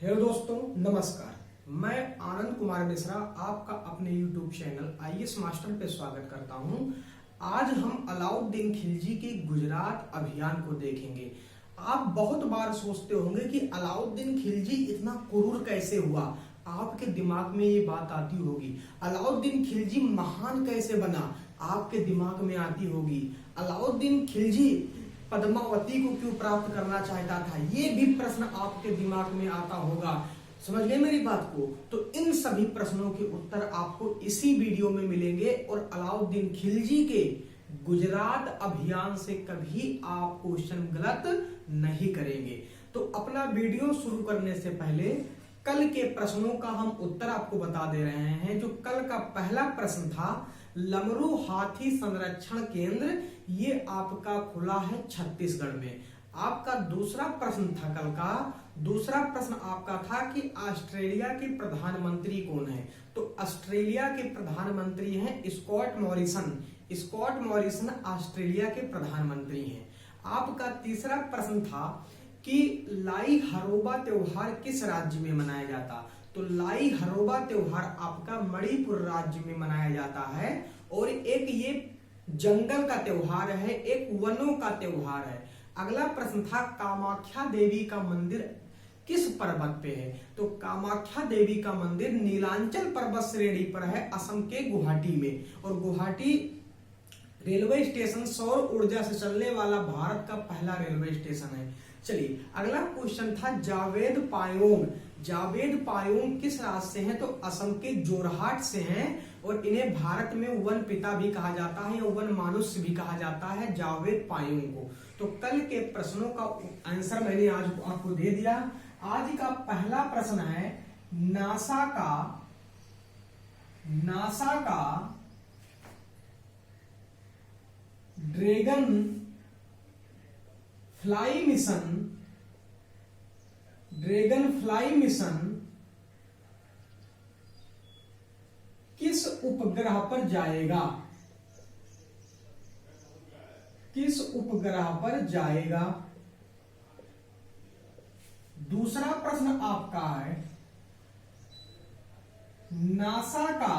Hello दोस्तों, नमस्कार। मैं आनंद कुमार मिश्रा आपका अपने YouTube चैनल आईएएस मास्टर पे स्वागत करता हूं। आज हम अलाउद्दीन खिलजी के गुजरात अभियान को देखेंगे। आप बहुत बार सोचते होंगे कि अलाउद्दीन खिलजी इतना क्रूर कैसे हुआ। आपके दिमाग में ये बात आती होगी। अलाउद्दीन खिलजी महान कैसे बना, आपके दिमाग में आती होगी। अलाउद्दीन खिलजी पद्मावती को क्यों प्राप्त करना चाहता था, ये भी प्रश्न आपके दिमाग में आता होगा। समझ गए मेरी बात को? तो इन सभी प्रश्नों के उत्तर आपको इसी वीडियो में मिलेंगे और अलाउद्दीन खिलजी के गुजरात अभियान से कभी आप क्वेश्चन गलत नहीं करेंगे। तो अपना वीडियो शुरू करने से पहले कल के प्रश्नों का हम उत्तर आपको बता दे रहे हैं। जो कल का पहला प्रश्न था, लमरू हाथी संरक्षण केंद्र, ये आपका खुला है छत्तीसगढ़ में। आपका दूसरा प्रश्न था, कल का दूसरा प्रश्न आपका था कि ऑस्ट्रेलिया के प्रधानमंत्री कौन है। तो ऑस्ट्रेलिया के प्रधानमंत्री हैं Scott Morrison. Scott Morrison Australia के प्रधानमंत्री हैं। आपका तीसरा प्रश्न था कि लाई हरोबा त्योहार किस राज्य में मनाया जाता। तो लाई हरोबा त्योहार आपका मणिपुर राज्य में मनाया जाता है। और एक ये जंगल का त्योहार है, एक वनों का त्योहार है। अगला प्रश्न था, कामाख्या देवी का मंदिर किस पर्वत पे है। तो कामाख्या देवी का मंदिर नीलांचल पर्वत श्रेणी पर है, असम के गुवाहाटी में। और गुवाहाटी रेलवे स्टेशन सौर ऊर्जा से चलने वाला भारत का पहला रेलवे स्टेशन है। चलिए, अगला क्वेश्चन था, जावेद पायोंग। जावेद पायोंग किस राज्य से हैं। तो असम के जोरहाट से हैं। और इन्हें भारत में वन पिता भी कहा जाता है या वन मानुष्य भी कहा जाता है, जावेद पायोंग को। तो कल के प्रश्नों का आंसर मैंने आज आपको दे दिया। आज का पहला प्रश्न है, नासा का ड्रैगन फ्लाई मिशन किस उपग्रह पर जाएगा। किस उपग्रह पर जाएगा। दूसरा प्रश्न आपका है, नासा का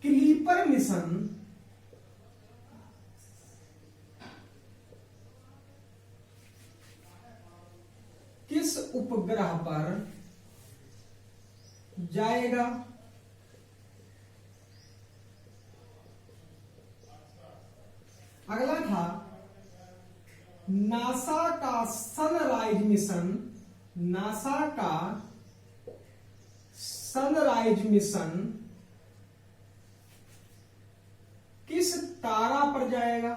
क्लीपर मिशन किस उपग्रह पर जाएगा। अगला था, नासा का सनराइज मिशन किस तारा पर जाएगा।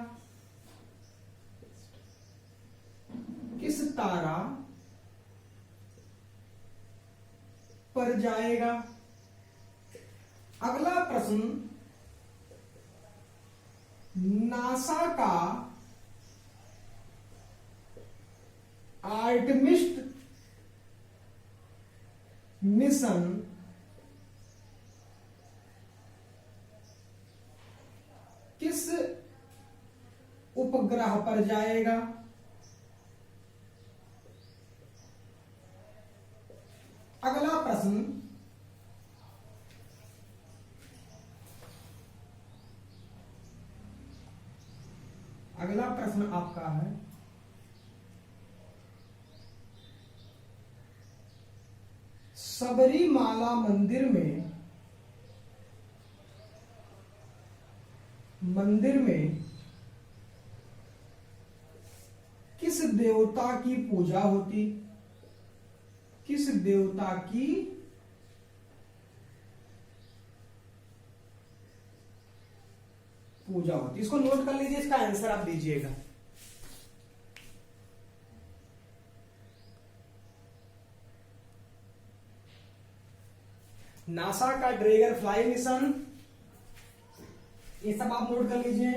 किस तारा पर जाएगा। अगला प्रश्न, नासा का आर्टेमिस मिशन किस उपग्रह पर जाएगा। अगला प्रश्न, आपका है, सबरीमाला मंदिर में किस देवता की पूजा होती। किस देवता की पूजा होती। इसको नोट कर लीजिए, इसका आंसर आप दीजिएगा। नासा का ड्रैगन फ्लाई मिशन, ये सब आप नोट कर लीजिए।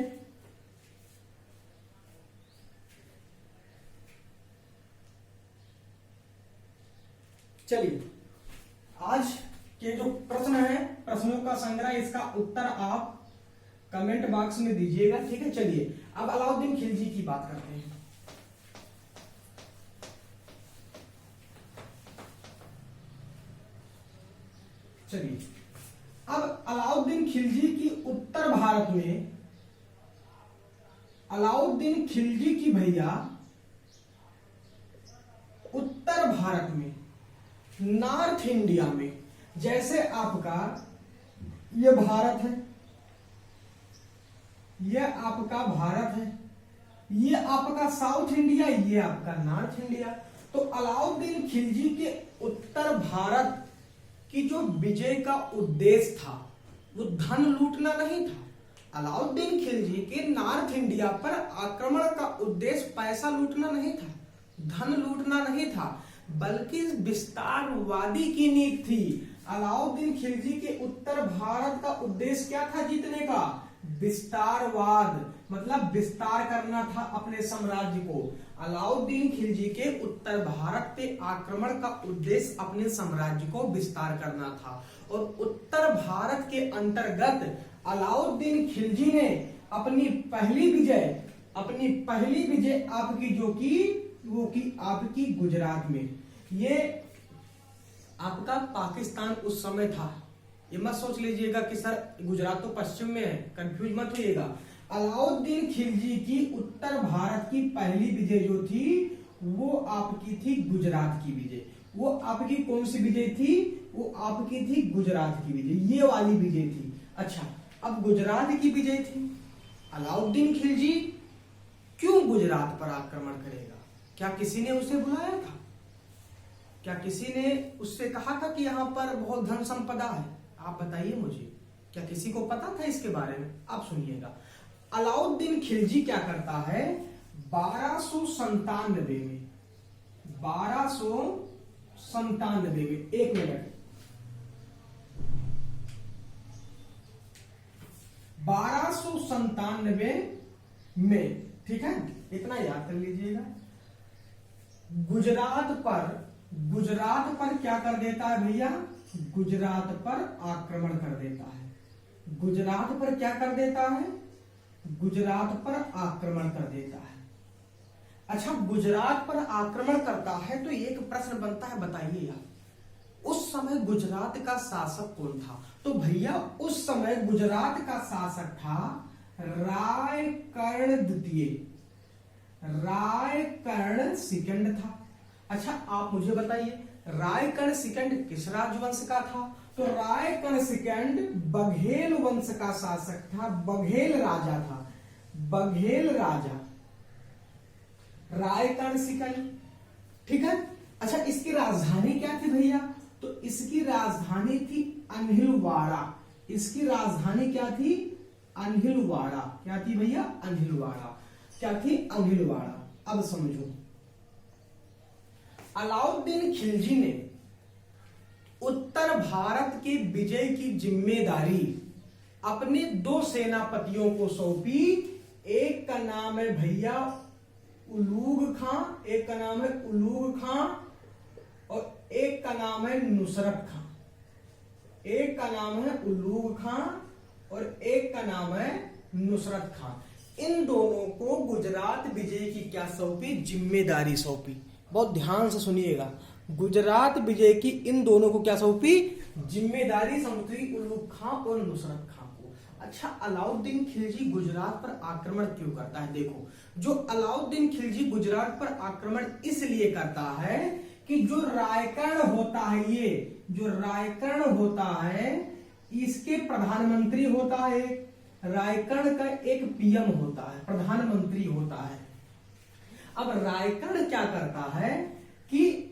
चलिए, आज के जो प्रश्न है, प्रश्नों का संग्रह, इसका उत्तर आप कमेंट बॉक्स में दीजिएगा, ठीक है। चलिए अब अलाउद्दीन खिलजी की बात करते हैं। चलिए, अब अलाउद्दीन खिलजी की उत्तर भारत में, अलाउद्दीन खिलजी की भैया उत्तर भारत में, नॉर्थ इंडिया में, जैसे आपका ये भारत है, ये आपका भारत है, ये आपका साउथ इंडिया, ये आपका नॉर्थ इंडिया। तो अलाउद्दीन खिलजी के उत्तर भारत की जो विजय का उद्देश्य था वो धन लूटना नहीं था। अलाउद्दीन खिलजी के नॉर्थ इंडिया पर आक्रमण का उद्देश्य पैसा लूटना नहीं था, धन लूटना नहीं था, बल्कि विस्तारवादी की नीति थी। अलाउद्दीन खिलजी के उत्तर भारत का उद्देश्य क्या था जीतने का? विस्तारवाद, मतलब विस्तार करना था अपने साम्राज्य को। अलाउद्दीन खिलजी के उत्तर भारत पे आक्रमण का उद्देश्य अपने साम्राज्य को विस्तार करना था। और उत्तर भारत के अंतर्गत अलाउद्दीन खिलजी ने अपनी पहली विजय आपकी जो की वो की आपकी गुजरात में। ये आपका पाकिस्तान उस समय था, ये मत सोच लीजिएगा कि सर गुजरात तो पश्चिम में है, कंफ्यूज मत होइएगा। अलाउद्दीन खिलजी की उत्तर भारत की पहली विजय जो थी वो आपकी थी गुजरात की विजय। वो आपकी कौन सी विजय थी? वो आपकी थी गुजरात की विजय, ये वाली विजय थी। अच्छा, अब गुजरात की विजय थी, अलाउद्दीन खिलजी क्यों गुजरात पर आक्रमण करेगा? क्या किसी ने उसे बुलाया था? क्या किसी ने उससे कहा था कि यहाँ पर बहुत धन संपदा है? आप बताइए मुझे, क्या किसी को पता था इसके बारे में? आप सुनिएगा, अलाउद्दीन खिलजी क्या करता है 1297 में, 1297 में, एक मिनट, 1297 में, ठीक है, इतना याद कर लीजिएगा। गुजरात पर क्या कर देता है भैया? गुजरात पर आक्रमण कर देता है। गुजरात पर क्या कर देता है? गुजरात पर आक्रमण कर देता है। अच्छा, गुजरात पर आक्रमण करता है तो एक प्रश्न बनता है, बताइए आप उस समय गुजरात का शासक कौन था? तो भैया उस समय गुजरात का शासक था रायकर्ण द्वितीय, रायकर्ण सेकंड था। अच्छा, आप मुझे बताइए रायकर्ण सेकंड किस राजवंश का था? तो रायकर्ण सेकंड बघेल वंश का शासक था, बघेल राजा था, बघेल राजा रायकर्ण सेकंड, ठीक है। अच्छा, इसकी राजधानी क्या थी भैया? तो इसकी राजधानी थी अन्हिलवाड़ा। इसकी राजधानी क्या थी? अन्हिलवाड़ा। क्या थी भैया? अन्हिलवाड़ा। क्या थी? अन्हिलवाड़ा। अब समझो, अलाउद्दीन खिलजी ने उत्तर भारत के विजय की जिम्मेदारी अपने दो सेनापतियों को सौंपी। एक का नाम है भैया उलूग खां, एक का नाम है उलूग खां, और एक का नाम है नुसरत खां। एक का नाम है उलूग खां और एक का नाम है नुसरत खां। इन दोनों को गुजरात विजय की क्या सौंपी? जिम्मेदारी सौंपी। बहुत ध्यान से सुनिएगा, गुजरात विजय की इन दोनों को क्या सौंपी? जिम्मेदारी सौंपी, उलूग खां और नुसरत खां को। अच्छा, अलाउद्दीन खिलजी गुजरात पर आक्रमण क्यों करता है? देखो, जो अलाउद्दीन खिलजी गुजरात पर आक्रमण इसलिए करता है कि जो रायकर्ण होता है, ये जो रायकर्ण होता है इसके प्रधानमंत्री होता है, रायकर्ण का एक पीएम होता है, प्रधानमंत्री होता है। अब रायकर्ण क्या करता है कि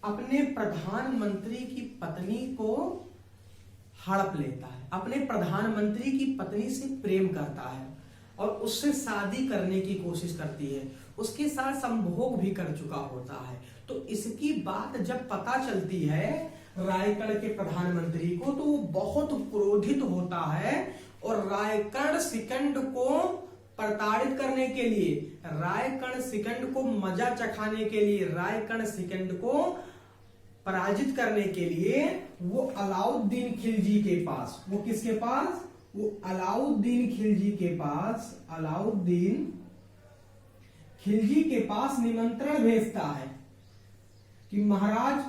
अपने प्रधानमंत्री की पत्नी को हड़प लेता है, अपने प्रधानमंत्री की पत्नी से प्रेम करता है और उससे शादी करने की कोशिश करती है, उसके साथ संभोग भी कर चुका होता है। तो इसकी बात जब पता चलती है रायकर्ण के प्रधानमंत्री को तो वो बहुत क्रोधित होता है और रायकर्ण सेकंड को प्रताड़ित करने के लिए, रायकर्ण सेकंड को मजा चखाने के लिए, रायकर्ण सेकंड को पराजित करने के लिए वो अलाउद्दीन खिलजी के पास, वो किसके पास? वो अलाउद्दीन खिलजी के पास, अलाउद्दीन खिलजी के पास निमंत्रण भेजता है कि महाराज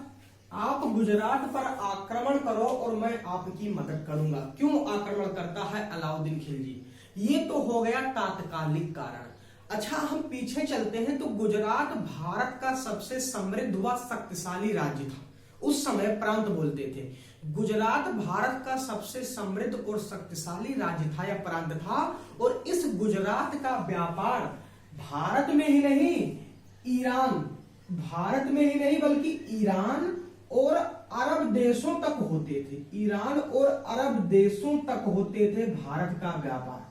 आप गुजरात पर आक्रमण करो और मैं आपकी मदद करूंगा। क्यों आक्रमण करता है अलाउद्दीन खिलजी? ये तो हो गया तात्कालिक कारण। अच्छा, हम पीछे चलते हैं तो गुजरात भारत का सबसे समृद्ध व शक्तिशाली राज्य था। उस समय प्रांत बोलते थे। गुजरात भारत का सबसे समृद्ध और शक्तिशाली राज्य था या प्रांत था, और इस गुजरात का व्यापार भारत में ही नहीं, भारत में ही नहीं बल्कि ईरान और अरब देशों तक होते थे। ईरान और अरब देशों तक होते थे भारत का व्यापार।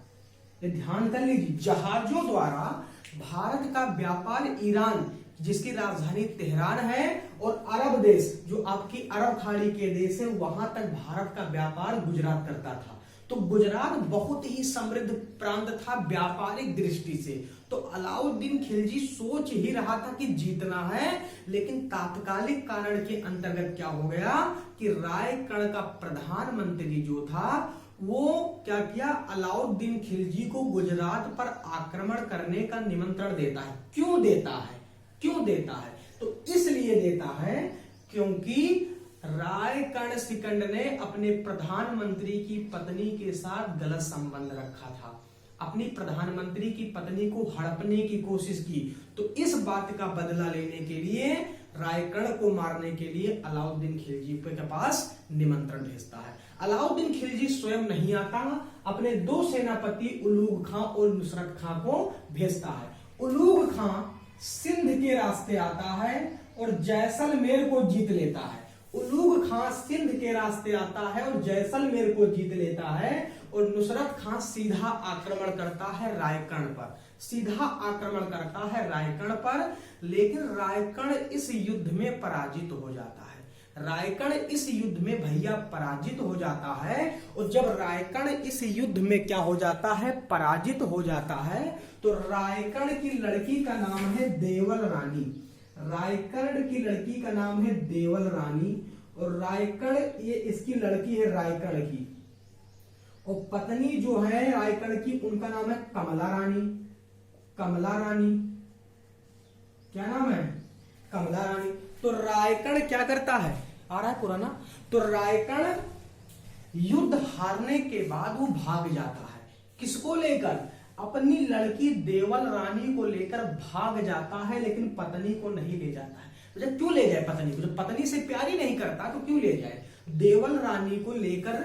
ये ध्यान कर लीजिए, जहाजों द्वारा भारत का व्यापार ईरान, जिसकी राजधानी तेहरान है, और अरब देश, जो आपकी अरब खाड़ी के देश है, वहां तक भारत का व्यापार गुजरात करता था। तो गुजरात बहुत ही समृद्ध प्रांत था व्यापारिक दृष्टि से। तो अलाउद्दीन खिलजी सोच ही रहा था कि जीतना है, लेकिन तात्कालिक कारण के अंतर्गत क्या हो गया कि रायगढ़ का प्रधानमंत्री जो था वो क्या किया, अलाउद्दीन खिलजी को गुजरात पर आक्रमण करने का निमंत्रण देता है। क्यों देता है? तो इसलिए देता है क्योंकि रायगढ़ सिकंद ने अपने प्रधानमंत्री की पत्नी के साथ गलत संबंध रखा था, अपनी प्रधानमंत्री की पत्नी को हड़पने की कोशिश की। तो इस बात का बदला लेने के लिए, रायगढ़ को मारने के लिए अलाउद्दीन खिलजी के पास निमंत्रण भेजता है। अलाउद्दीन खिलजी स्वयं नहीं आता, अपने दो सेनापति उलूग खां और नुसरत खां को भेजता है। उलूग खां सिंध के रास्ते आता है और जैसलमेर को जीत लेता है। उलूग खां सिंध के रास्ते आता है और जैसलमेर को जीत लेता है, और नुसरत खां सीधा आक्रमण करता है रायगढ़ पर, लेकिन रायगढ़ इस युद्ध में पराजित हो जाता है। रायगढ़ इस युद्ध में भैया पराजित हो जाता है, और जब रायगढ़ इस युद्ध में क्या हो जाता है, पराजित हो जाता है, तो रायगढ़ की लड़की का नाम है देवल रानी। रायगढ़ की लड़की का नाम है देवल रानी, और रायगढ़ ये इसकी लड़की है रायगढ़ की, और पत्नी जो है रायगढ़ की उनका नाम है कमला रानी। क्या नाम है? कमला रानी। तो रायगढ़ क्या करता है, आ रहा है पुराना, तो रायगढ़ युद्ध हारने के बाद वो भाग जाता है। किसको लेकर? अपनी लड़की देवल रानी को लेकर भाग जाता है, लेकिन पत्नी को नहीं ले जाता है। तो जब क्यों ले जाए पत्नी को? जब पत्नी से प्यार ही नहीं करता तो क्यों ले जाए? देवल रानी को लेकर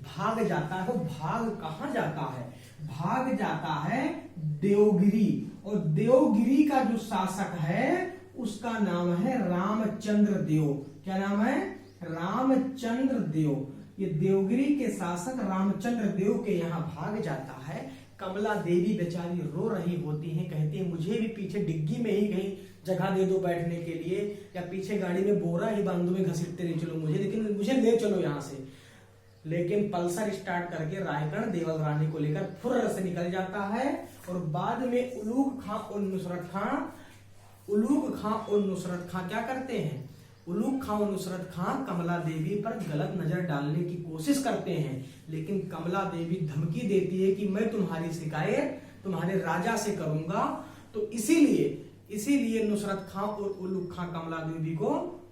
भाग जाता है। वो भाग कहां जाता है? भाग जाता है देवगिरी, और देवगिरी का जो शासक है उसका नाम है रामचंद्र देव। क्या नाम है? रामचंद्र देव। ये देवगिरी के शासक रामचंद्र देव के यहाँ भाग जाता है। कमला देवी बेचारी रो रही होती हैं, कहती है मुझे भी पीछे डिग्गी में ही कहीं जगह दे दो बैठने के लिए, या पीछे गाड़ी में बोरा ही बांधो में घसीटते नहीं चलो मुझे, लेकिन मुझे ले चलो यहाँ से। लेकिन पल्सर स्टार्ट करके रायगढ़ देवल रानी को लेकर फुर्र से निकल जाता है, और बाद में उलूग खां और नुसरत खां क्या करते हैं? उलूग खां और नुसरत खां कमला देवी पर गलत नजर डालने की कोशिश करते हैं, लेकिन कमला देवी धमकी देती है कि मैं तुम्हारी शिकायत तुम्हारे राजा से करूंगा। तो इसीलिए नुसरत खां और उलूग खां कमला देवी को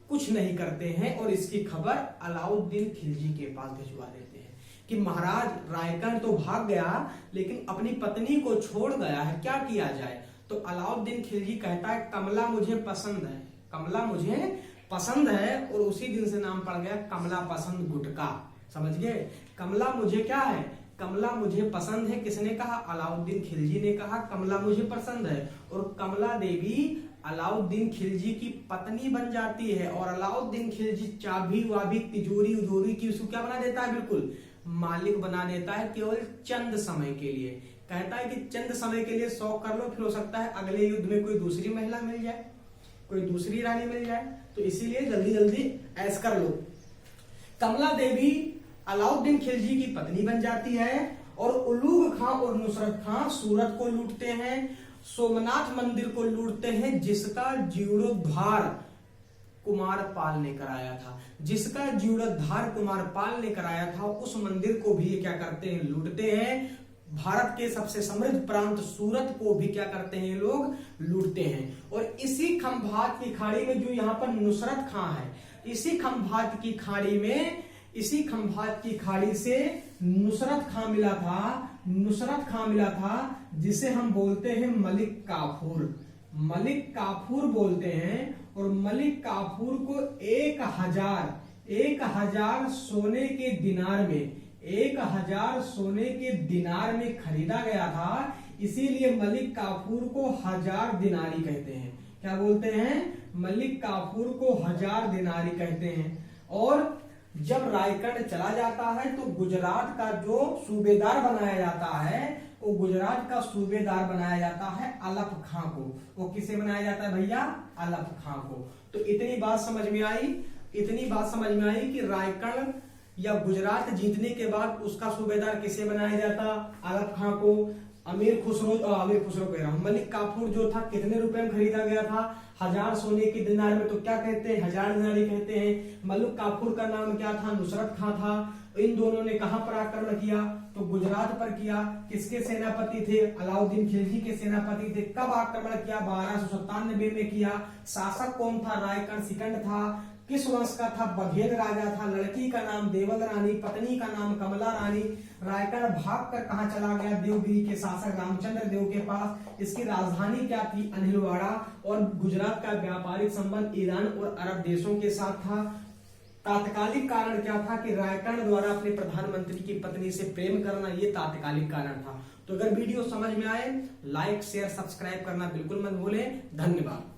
कुछ नहीं करते हैं, और इसकी खबर अलाउद्दीन खिलजी के पास भिजवा देते हैं कि महाराज रायगढ़ तो भाग गया, लेकिन अपनी पत्नी को छोड़ गया है, क्या किया जाए? तो अलाउद्दीन खिलजी कहता है कमला मुझे पसंद है, और उसी दिन से नाम पड़ गया कमला पसंद गुटका। समझ गए? कमला मुझे क्या है? कमला मुझे पसंद है। किसने कहा? अलाउद्दीन खिलजी ने कहा कमला मुझे पसंद है, और कमला देवी अलाउद्दीन खिलजी की पत्नी बन जाती है, और अलाउद्दीन खिलजी चाबी वाबी तिजोरी उजोरी की उसको क्या बना देता है? बिल्कुल मालिक बना देता है, केवल चंद समय के लिए। कहता है कि चंद समय के लिए शौक कर लो, फिर हो सकता है अगले युद्ध में कोई दूसरी महिला मिल जाए, कोई दूसरी रानी मिल जाए, तो इसीलिए जल्दी जल्दी ऐश कर लो। कमला देवी अलाउद्दीन खिलजी की पत्नी बन जाती है, और उलूग खां और नुसरत खां सूरत को लूटते हैं, सोमनाथ मंदिर को लूटते हैं, जिसका जीर्णोद्धार कुमारपाल ने कराया था। उस मंदिर को भी क्या करते हैं? लूटते हैं। भारत के सबसे समृद्ध प्रांत सूरत को भी क्या करते हैं? लोग लूटते हैं। और इसी खंभात की खाड़ी में जो यहाँ पर नुसरत खां है, इसी खंभात की खाड़ी में, इसी खंभात की खाड़ी से नुसरत खां मिला था, नुसरत खां मिला था, जिसे हम बोलते हैं मलिक काफूर, मलिक काफूर बोलते हैं। और मलिक काफूर को 1000 सोने के दिनार में, 1000 सोने के दिनार में खरीदा गया था। इसीलिए मलिक काफूर को 1000 दिनारी कहते हैं। क्या बोलते हैं? मलिक काफूर को 1000 दिनारी कहते हैं। और जब रायगढ़ चला जाता है तो गुजरात का जो सूबेदार बनाया जाता है, वो गुजरात का सूबेदार बनाया जाता है अलफ खां को। वो किसे बनाया जाता है भैया? अलफ खां को। तो इतनी बात समझ में आई, इतनी बात समझ में आई कि रायगढ़ या गुजरात जीतने के बाद उसका सूबेदार किसे बनाया जाता? अलफ खां को। अमीर खुसरो कह रहा हूं, मलिक काफूर जो था कितने रुपए में खरीदा गया था? 1000 सोने के दिनार में। तो क्या कहते हैं? 1000 दिनारी कहते हैं। मलिक काफूर का नाम क्या था? नुसरत खां था। इन दोनों ने कहां पर आक्रमण किया? तो गुजरात पर किया। किसके सेनापति थे? अलाउद्दीन खिलजी के सेनापति थे। कब आक्रमण किया? 1297 में किया। शासक कौन था? रायगढ़ सिकंद था। किस वंश का था? बघेल राजा था। लड़की का नाम देवल रानी, पत्नी का नाम कमला रानी। रायगढ़ भागकर कहां चला गया? देवगिरी के शासक रामचंद्र देव के पास। इसकी राजधानी क्या थी? अनिलवाड़ा। और गुजरात का व्यापारिक संबंध ईरान और अरब देशों के साथ था। तात्कालिक कारण क्या था? कि रायगढ़ द्वारा अपने प्रधानमंत्री की पत्नी से प्रेम करना, ये तात्कालिक कारण था। तो अगर वीडियो समझ में आए, लाइक शेयर सब्सक्राइब करना बिल्कुल मत भूलें। धन्यवाद।